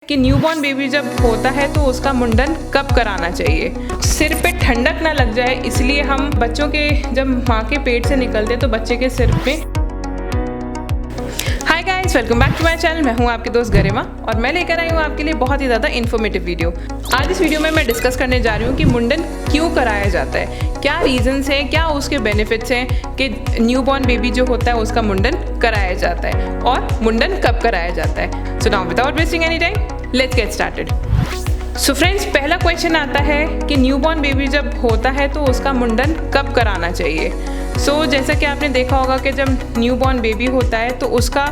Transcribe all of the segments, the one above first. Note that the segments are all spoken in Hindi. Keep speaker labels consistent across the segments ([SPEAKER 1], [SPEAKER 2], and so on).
[SPEAKER 1] कि न्यूबॉर्न बेबी जब होता है तो उसका मुंडन कब कराना चाहिए। सिर पे ठंडक ना लग जाए इसलिए हम बच्चों के जब माँ के पेट से निकलते तो बच्चे के सिर पे। Hi guys, welcome back to my channel. मैं हूँ आपकी दोस्त गरिमा और मैं लेकर आई हूँ आपके लिए बहुत ही ज़्यादा इन्फॉर्मेटिव वीडियो। आज इस वीडियो में मैं डिस्कस करने जा रही हूँ कि मुंडन क्यों कराया जाता है, क्या रीजंस हैं, क्या उसके बेनिफिट्स हैं कि न्यूबॉर्न बेबी जो होता है उसका मुंडन कराया जाता है और मुंडन कब कराया जाता है। So now without wasting any time let's get started. So friends, पहला क्वेश्चन आता है कि न्यूबॉर्न बेबी जब होता है तो उसका मुंडन कब कराना चाहिए। सो जैसा कि आपने देखा होगा कि जब न्यूबॉर्न बेबी होता है तो उसका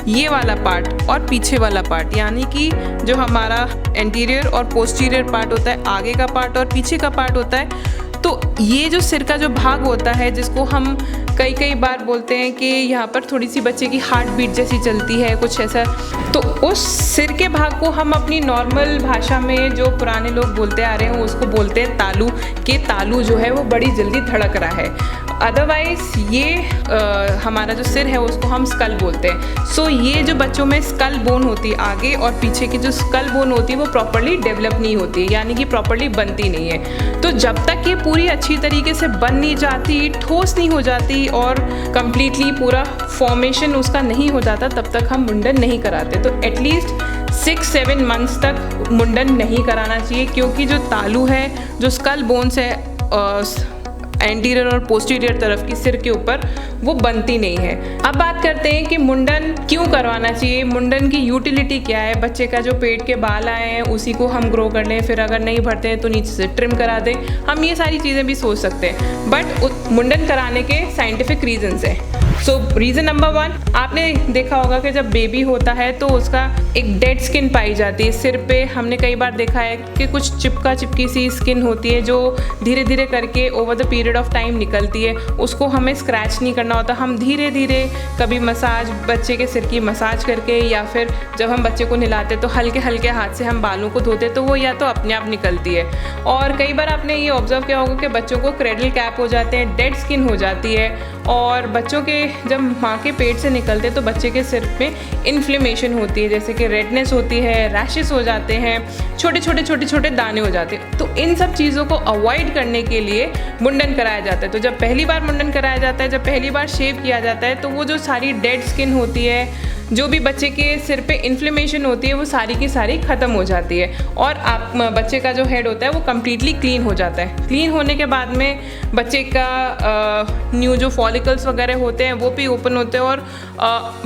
[SPEAKER 1] ये वाला पार्ट और पीछे वाला पार्ट, यानी कि जो हमारा एंटीरियर और पोस्टीरियर पार्ट होता है, आगे का पार्ट और पीछे का पार्ट होता है, तो ये जो सिर का जो भाग होता है जिसको हम कई बार बोलते हैं कि यहाँ पर थोड़ी सी बच्चे की हार्ट बीट जैसी चलती है, कुछ ऐसा, तो उस सिर के भाग को हम अपनी नॉर्मल भाषा में जो पुराने लोग बोलते आ रहे हैं उसको बोलते हैं तालू, कि तालू जो है वो बड़ी जल्दी धड़क रहा है। अदरवाइज ये हमारा जो सिर है उसको हम स्कल बोलते हैं। सो ये जो बच्चों में स्कल बोन होती है, आगे और पीछे की जो स्कल बोन होती है वो प्रॉपर्ली डेवलप नहीं होती है, यानी कि प्रॉपर्ली बनती नहीं है। तो जब तक ये पूरी अच्छी तरीके से बन नहीं जाती, ठोस नहीं हो जाती और कंप्लीटली पूरा फॉर्मेशन उसका नहीं हो जाता, तब तक हम मुंडन नहीं कराते। तो एटलीस्ट 6-7 मंथ्स तक मुंडन नहीं कराना चाहिए, क्योंकि जो तालू है, जो स्कल बोन्स है एंटीरियर और पोस्टीरियर तरफ की सिर के ऊपर, वो बनती नहीं है। अब बात करते हैं कि मुंडन क्यों करवाना चाहिए, मुंडन की यूटिलिटी क्या है। बच्चे का जो पेट के बाल आए हैं उसी को हम ग्रो कर लें, फिर अगर नहीं भरते हैं तो नीचे से ट्रिम करा दें, हम ये सारी चीज़ें भी सोच सकते हैं। बट मुंडन कराने के साइंटिफिक रीजंस हैं। सो रीज़न नंबर 1, आपने देखा होगा कि जब बेबी होता है तो उसका एक डेड स्किन पाई जाती है सिर पे। हमने कई बार देखा है कि कुछ चिपकी सी स्किन होती है जो धीरे धीरे करके over the period of time निकलती है। उसको हमें स्क्रैच नहीं करना होता, हम धीरे धीरे कभी मसाज, बच्चे के सिर की मसाज करके, या फिर जब हम बच्चे को नहलाते तो हल्के हल्के हाथ से हम बालों को धोते तो वो या तो अपने आप निकलती है। और कई बार आपने ये ऑब्जर्व किया होगा कि बच्चों को क्रेडल कैप हो जाते हैं, डेड स्किन हो जाती है, और बच्चों के जब माँ के पेट से निकलते हैं तो बच्चे के सिर में इन्फ्लेमेशन होती है, जैसे कि रेडनेस होती है, रैशेस हो जाते हैं, छोटे छोटे दाने हो जाते हैं। तो इन सब चीज़ों को अवॉइड करने के लिए मुंडन कराया जाता है। तो जब पहली बार मुंडन कराया जाता है, जब पहली बार शेव किया जाता है, तो वो जो सारी डेड स्किन होती है, जो भी बच्चे के सिर पे इन्फ्लेमेशन होती है, वो सारी की सारी ख़त्म हो जाती है और आप बच्चे का जो हेड होता है वो कम्प्लीटली क्लीन हो जाता है। क्लीन होने के बाद में बच्चे का न्यू जो फॉलिकल्स वगैरह होते हैं वो भी ओपन होते हैं और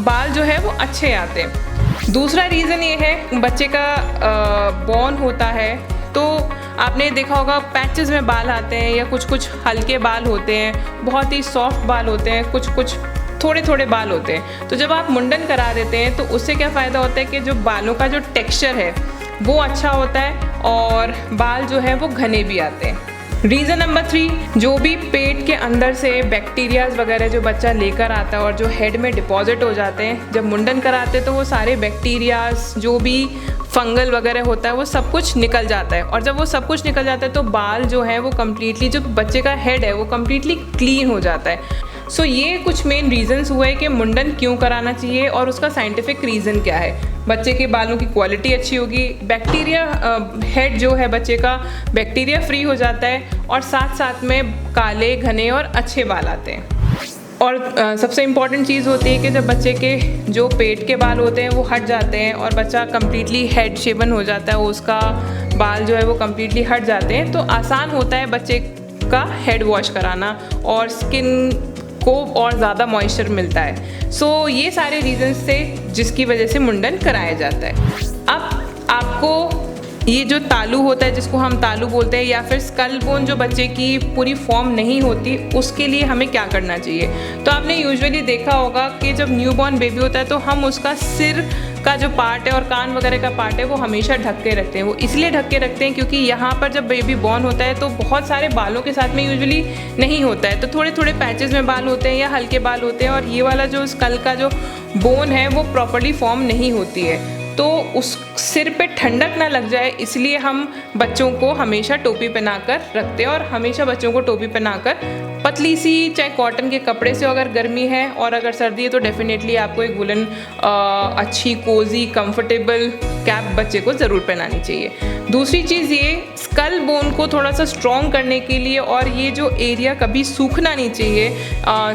[SPEAKER 1] बाल जो है वो अच्छे आते हैं। दूसरा रीज़न ये है, बच्चे का बॉर्न होता है तो आपने देखा होगा पैचेस में बाल आते हैं, या कुछ हल्के बाल होते हैं, बहुत ही सॉफ्ट बाल होते हैं, कुछ थोड़े बाल होते हैं। तो जब आप मुंडन करा देते हैं तो उससे क्या फ़ायदा होता है कि जो बालों का जो टेक्सचर है वो अच्छा होता है और बाल जो है वो घने भी आते हैं। रीज़न नंबर 3, जो भी पेट के अंदर से बैक्टीरियाज वगैरह जो बच्चा लेकर आता है और जो हेड में डिपॉजिट हो जाते हैं, जब मुंडन कराते हैं तो वो सारे बैक्टीरियाज, जो भी फंगल वगैरह होता है, वो सब कुछ निकल जाता है। और जब वो सब कुछ निकल जाता है तो बाल जो है वो कम्प्लीटली, जो बच्चे का हेड है वो कम्प्लीटली क्लीन हो जाता है। सो ये कुछ मेन रीजंस हुए कि मुंडन क्यों कराना चाहिए और उसका साइंटिफिक रीज़न क्या है। बच्चे के बालों की क्वालिटी अच्छी होगी, बैक्टीरिया हेड जो है बच्चे का बैक्टीरिया फ्री हो जाता है, और साथ साथ में काले, घने और अच्छे बाल आते हैं। और सबसे इम्पॉर्टेंट चीज़ होती है कि जब बच्चे के जो पेट के बाल होते हैं वो हट जाते हैं और बच्चा कम्प्लीटली हेड शेवन हो जाता है, उसका बाल जो है वो कम्प्लीटली हट जाते हैं, तो आसान होता है बच्चे का हेड वॉश कराना और स्किन को और ज़्यादा मॉइस्चर मिलता है। सो ये सारे रीजंस थे जिसकी वजह से मुंडन कराया जाता है। अब आपको ये जो तालू होता है, जिसको हम तालू बोलते हैं, या फिर स्कल बोन जो बच्चे की पूरी फॉर्म नहीं होती, उसके लिए हमें क्या करना चाहिए। तो आपने यूजुअली देखा होगा कि जब न्यूबॉर्न बेबी होता है तो हम उसका सिर का जो पार्ट है और कान वगैरह का पार्ट है वो हमेशा ढक के रखते हैं। वो इसलिए ढक के रखते हैं क्योंकि यहाँ पर जब बेबी बॉर्न होता है तो बहुत सारे बालों के साथ में यूजुअली नहीं होता है, तो थोड़े पैचेस में बाल होते हैं या हल्के बाल होते हैं, और ये वाला जो स्कल का जो बोन है वो प्रॉपर्ली फॉर्म नहीं होती है। तो उस सिर पे ठंडक ना लग जाए इसलिए हम बच्चों को हमेशा टोपी पहनाकर रखते हैं, और हमेशा बच्चों को टोपी पहनाकर पतली सी चाहे कॉटन के कपड़े से अगर गर्मी है, और अगर सर्दी है तो डेफिनेटली आपको एक वुलन अच्छी कोजी कंफर्टेबल कैप बच्चे को ज़रूर पहनानी चाहिए। दूसरी चीज़ ये स्कल बोन को थोड़ा सा स्ट्रॉन्ग करने के लिए, और ये जो एरिया कभी सूखना नहीं चाहिए,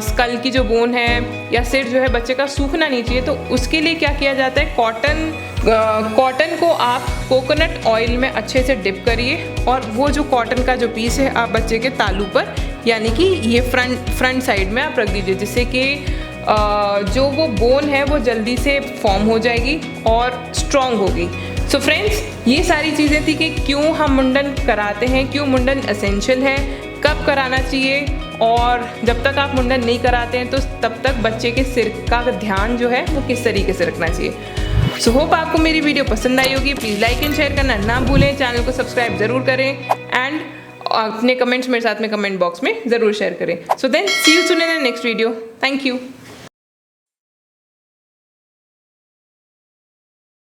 [SPEAKER 1] स्कल की जो बोन है या सिर जो है बच्चे का सूखना नहीं चाहिए, तो उसके लिए क्या किया जाता है, कॉटन को आप कोकोनट ऑयल में अच्छे से डिप करिए, और वो जो कॉटन का जो पीस है आप बच्चे के तालू पर, यानी कि ये फ्रंट साइड में आप रख दीजिए, जिससे कि जो वो बोन है वो जल्दी से फॉर्म हो जाएगी और स्ट्रॉन्ग होगी। सो फ्रेंड्स, ये सारी चीज़ें थी कि क्यों हम मुंडन कराते हैं, क्यों मुंडन एसेंशियल है, कब कराना चाहिए, और जब तक आप मुंडन नहीं कराते हैं तो तब तक बच्चे के सिर का ध्यान जो है वो किस तरीके से रखना चाहिए। सो होप आपको मेरी वीडियो पसंद आई होगी। प्लीज़ लाइक एंड शेयर करना ना भूलें, चैनल को सब्सक्राइब ज़रूर करें, एंड अपने कमेंट्स मेरे साथ में कमेंट बॉक्स में ज़रूर शेयर करें। So then see you soon in the next video. Thank you.